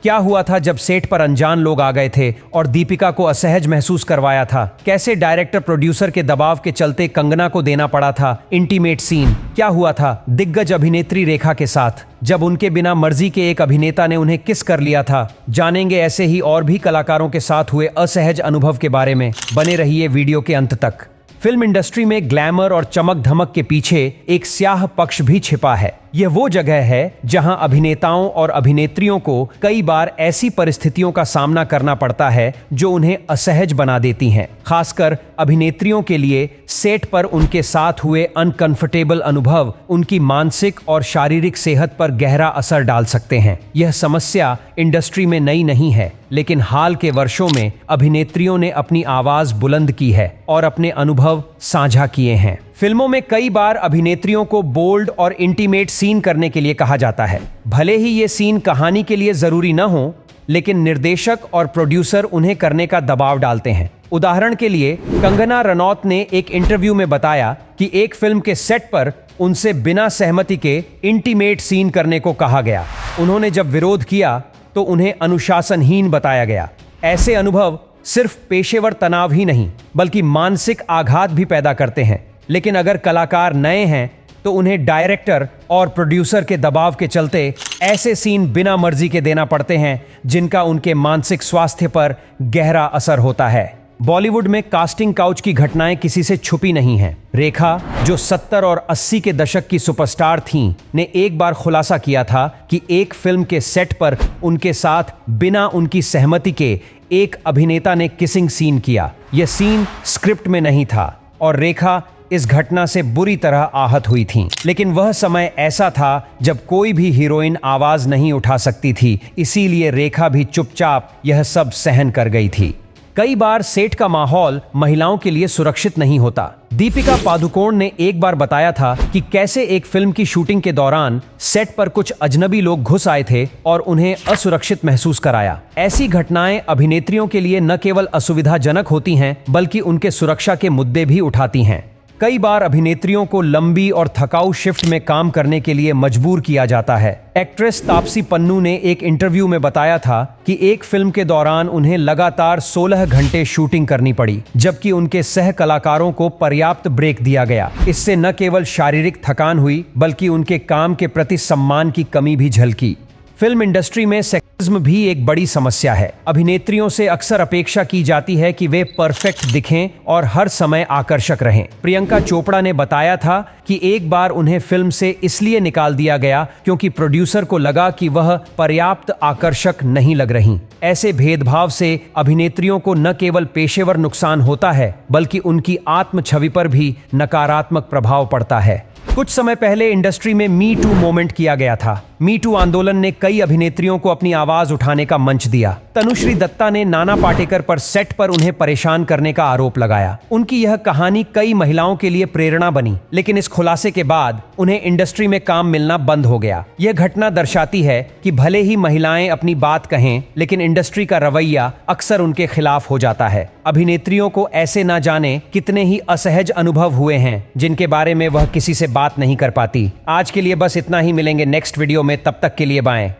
क्या हुआ था जब सेट पर अनजान लोग आ गए थे और दीपिका को असहज महसूस करवाया था? कैसे डायरेक्टर प्रोड्यूसर के दबाव के चलते कंगना को देना पड़ा था इंटीमेट सीन? क्या हुआ था दिग्गज अभिनेत्री रेखा के साथ जब उनके बिना मर्जी के एक अभिनेता ने उन्हें किस कर लिया था? जानेंगे ऐसे ही और भी कलाकारों के साथ हुए असहज अनुभव के बारे में। बने रहिए वीडियो के अंत तक। फिल्म इंडस्ट्री में ग्लैमर और चमक धमक के पीछे एक स्याह पक्ष भी छिपा है। यह वो जगह है जहां अभिनेताओं और अभिनेत्रियों को कई बार ऐसी परिस्थितियों का सामना करना पड़ता है जो उन्हें असहज बना देती हैं। खासकर अभिनेत्रियों के लिए सेट पर उनके साथ हुए अनकंफर्टेबल अनुभव उनकी मानसिक और शारीरिक सेहत पर गहरा असर डाल सकते हैं। यह समस्या इंडस्ट्री में नई नहीं है, लेकिन हाल के वर्षों में अभिनेत्रियों ने अपनी आवाज बुलंद की है और अपने अनुभव साझा किए हैं। फिल्मों में कई बार अभिनेत्रियों को बोल्ड और इंटीमेट सीन करने के लिए कहा जाता है। भले ही ये सीन कहानी के लिए जरूरी न हो, लेकिन निर्देशक और प्रोड्यूसर उन्हें करने का दबाव डालते हैं। उदाहरण के लिए कंगना रनौत ने एक इंटरव्यू में बताया कि एक फिल्म के सेट पर उनसे बिना सहमति के इंटीमेट सीन करने को कहा गया। उन्होंने जब विरोध किया तो उन्हें अनुशासनहीन बताया गया। ऐसे अनुभव सिर्फ पेशेवर तनाव ही नहीं, बल्कि मानसिक आघात भी पैदा करते हैं। लेकिन अगर कलाकार नए हैं तो उन्हें डायरेक्टर और प्रोड्यूसर के दबाव के चलते ऐसे सीन बिना मर्जी के देना पड़ते हैं जिनका उनके मानसिक स्वास्थ्य पर गहरा असर होता है। बॉलीवुड में कास्टिंग काउच की घटनाएं किसी से छुपी नहीं हैं। रेखा, जो 70 और 80 के दशक की सुपरस्टार थीं, ने एक बार खुलासा किया था कि एक फिल्म के सेट पर उनके साथ बिना उनकी सहमति के एक अभिनेता ने किसिंग सीन किया। यह सीन स्क्रिप्ट में नहीं था और रेखा इस घटना से बुरी तरह आहत हुई थीं। लेकिन वह समय ऐसा था जब कोई भी हीरोइन आवाज नहीं उठा सकती थी, इसीलिए रेखा भी चुपचाप यह सब सहन कर गई थी। कई बार सेट का माहौल महिलाओं के लिए सुरक्षित नहीं होता। दीपिका पादुकोण ने एक बार बताया था कि कैसे एक फिल्म की शूटिंग के दौरान सेट पर कुछ अजनबी लोग घुस आए थे और उन्हें असुरक्षित महसूस कराया। ऐसी घटनाएं अभिनेत्रियों के लिए न केवल असुविधाजनक होती हैं, बल्कि उनके सुरक्षा के मुद्दे भी उठाती हैं। कई बार अभिनेत्रियों को लंबी और थकाऊ शिफ्ट में काम करने के लिए मजबूर किया जाता है। एक्ट्रेस तापसी पन्नू ने एक इंटरव्यू में बताया था कि एक फिल्म के दौरान उन्हें लगातार 16 घंटे शूटिंग करनी पड़ी, जबकि उनके सह कलाकारों को पर्याप्त ब्रेक दिया गया। इससे न केवल शारीरिक थकान हुई, बल्कि उनके काम के प्रति सम्मान की कमी भी झलकी। फिल्म इंडस्ट्री में सेक्सिज्म भी एक बड़ी समस्या है। अभिनेत्रियों से अक्सर अपेक्षा की जाती है कि वे परफेक्ट दिखें और हर समय आकर्षक रहें। प्रियंका चोपड़ा ने बताया था कि एक बार उन्हें फिल्म से इसलिए निकाल दिया गया क्योंकि प्रोड्यूसर को लगा कि वह पर्याप्त आकर्षक नहीं लग रहीं। ऐसे भेदभाव से अभिनेत्रियों को न केवल पेशेवर नुकसान होता है, बल्कि उनकी आत्म छवि पर भी नकारात्मक प्रभाव पड़ता है। कुछ समय पहले इंडस्ट्री में मी टू मूवमेंट किया गया था। मी टू आंदोलन ने कई अभिनेत्रियों को अपनी आवाज उठाने का मंच दिया। तनुश्री दत्ता ने नाना पाटेकर पर सेट पर उन्हें परेशान करने का आरोप लगाया। उनकी यह कहानी कई महिलाओं के लिए प्रेरणा बनी, लेकिन इस खुलासे के बाद उन्हें इंडस्ट्री में काम मिलना बंद हो गया। यह घटना दर्शाती है कि भले ही महिलाएं अपनी बात कहें, लेकिन इंडस्ट्री का रवैया अक्सर उनके खिलाफ हो जाता है। अभिनेत्रियों को ऐसे ना जाने कितने ही असहज अनुभव हुए हैं जिनके बारे में वह किसी से बात नहीं कर पाती। आज के लिए बस इतना ही। मिलेंगे नेक्स्ट वीडियो में, तब तक के लिए बाय।